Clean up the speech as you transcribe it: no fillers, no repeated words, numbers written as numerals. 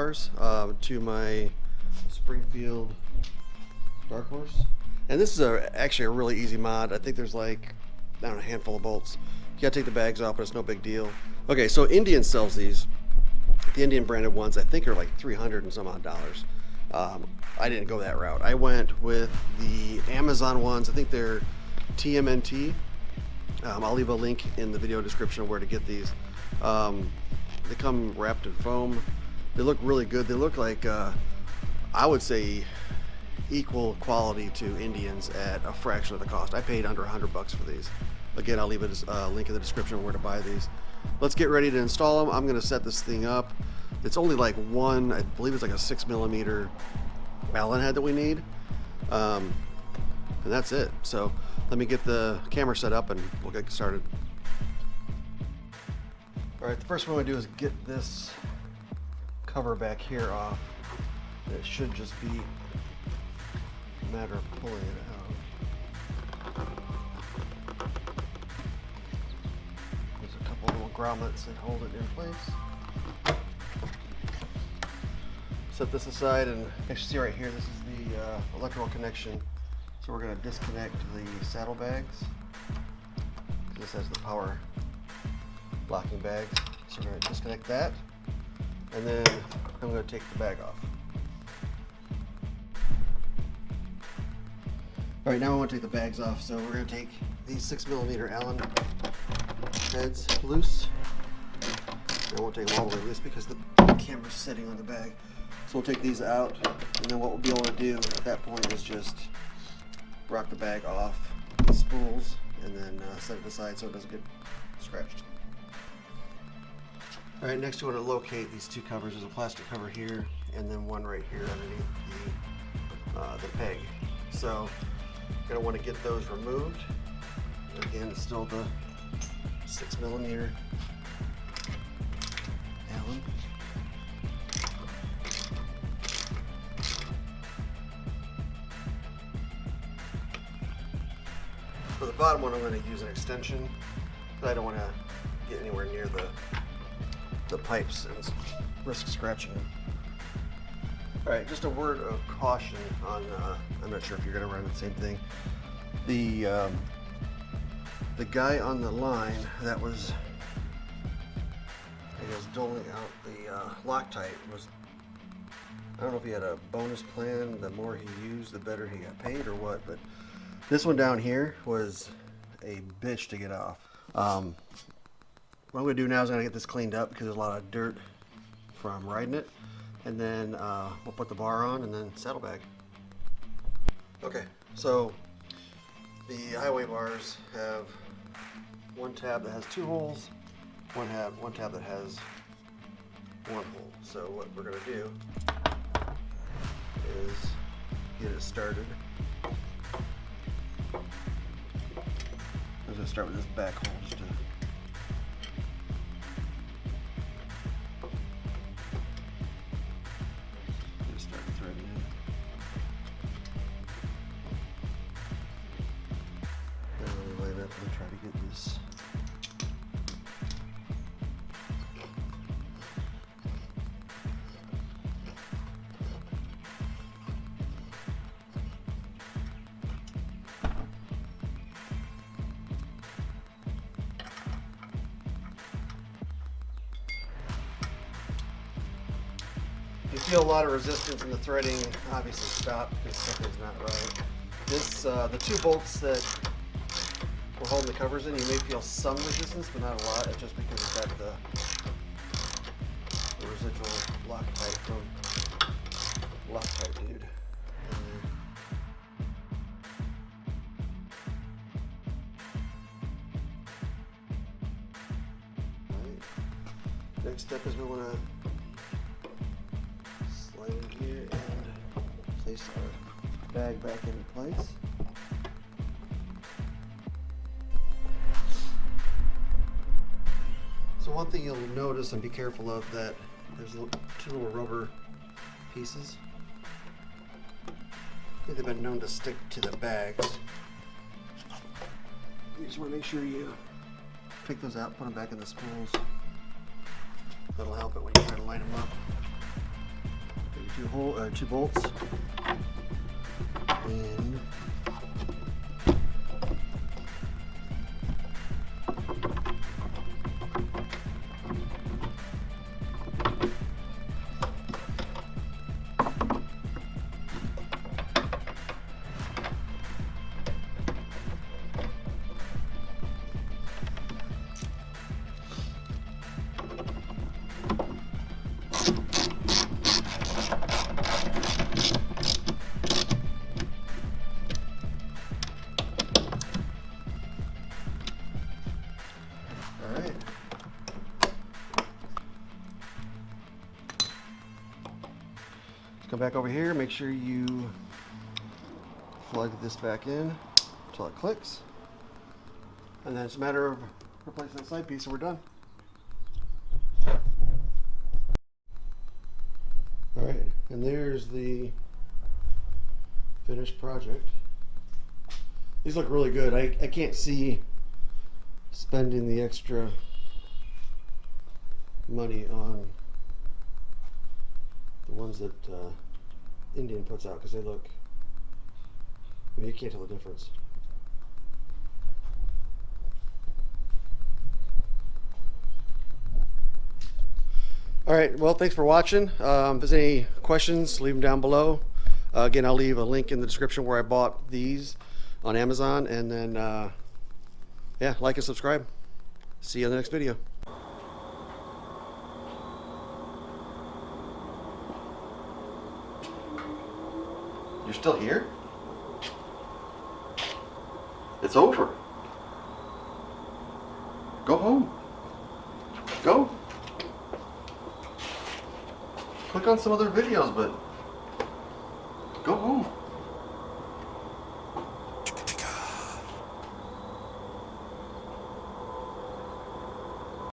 handlebars to my Springfield Dark Horse. And this is actually a really easy mod. I think there's like, I don't know, a handful of bolts. You gotta take the bags off, but it's no big deal. Okay, so Indian sells these. The Indian branded ones, I think, are like $300 and some odd dollars. I didn't go that route. I went with the Amazon ones. I think they're TMNT. I'll leave a link in the video description of where to get these. They come wrapped in foam. They look really good. They look like, I would say, equal quality to Indians at a fraction of the cost. I paid under $100 for these. Again, I'll leave a link in the description of where to buy these. Let's get ready to install them. I'm going to set this thing up. It's only like one, I believe it's like a 6mm Allen head that we need. And that's it. So let me get the camera set up and we'll get started. All right, the first one we do is get this cover back here off. It should just be a matter of pulling it out. There's a couple little grommets that hold it in place. Set this aside, and you can see right here, this is the electrical connection. So we're going to disconnect the saddlebags. This has the power locking bags. So we're going to disconnect that, and then I'm going to take the bag off. All right, now I want to take the bags off. So we're going to take these 6mm Allen heads loose. I won't take them all the way loose because the camera's sitting on the bag. So we'll take these out, and then what we'll be able to do at that point is just rock the bag off the spools and then set it aside so it doesn't get scratched. All right, next you want to locate these two covers. There's a plastic cover here and then one right here underneath the peg. So you're going to want to get those removed. Again, it's still the 6mm Allen. For the bottom one, I'm going to use an extension, but I don't want to get anywhere near the pipes and risk scratching them. All right, just a word of caution on, I'm not sure if you're going to run the same thing. The guy on the line that was, I guess, doling out the Loctite was, I don't know if he had a bonus plan, the more he used, the better he got paid or what, but this one down here was a bitch to get off. What I'm going to do now is I'm going to get this cleaned up because there's a lot of dirt from riding it. And then we'll put the bar on and then saddlebag. Okay, so the highway bars have one tab that has 2 holes, one tab that has 1 hole. So what we're going to do is get it started. I'm going to start with this back hole just to start threading in. Then really line up and try to get this. If you feel a lot of resistance in the threading, obviously stop because something's not right. This, the 2 bolts that we're holding the covers in, you may feel some resistance, but not a lot. It's just because it's got the residual Loctite from Loctite dude. Right. Next step is we want to slide in here and place our bag back into place. So one thing you'll notice and be careful of that there's 2 little rubber pieces. I think they've been known to stick to the bags. You just want to make sure you pick those out, put them back in the spools. That'll help it when you try to line them up. two bolts, and come back over here, make sure you plug this back in until it clicks. And then it's a matter of replacing that side piece and we're done. Alright, and there's the finished project. These look really good. I can't see spending the extra money on the ones that Indian puts out, because they look, I mean, you can't tell the difference. Alright, well, thanks for watching. If there's any questions, leave them down below. Again, I'll leave a link in the description where I bought these on Amazon, and then yeah, like and subscribe. See you in the next video. You're still here? It's over. Go home. Go. Click on some other videos, but go home.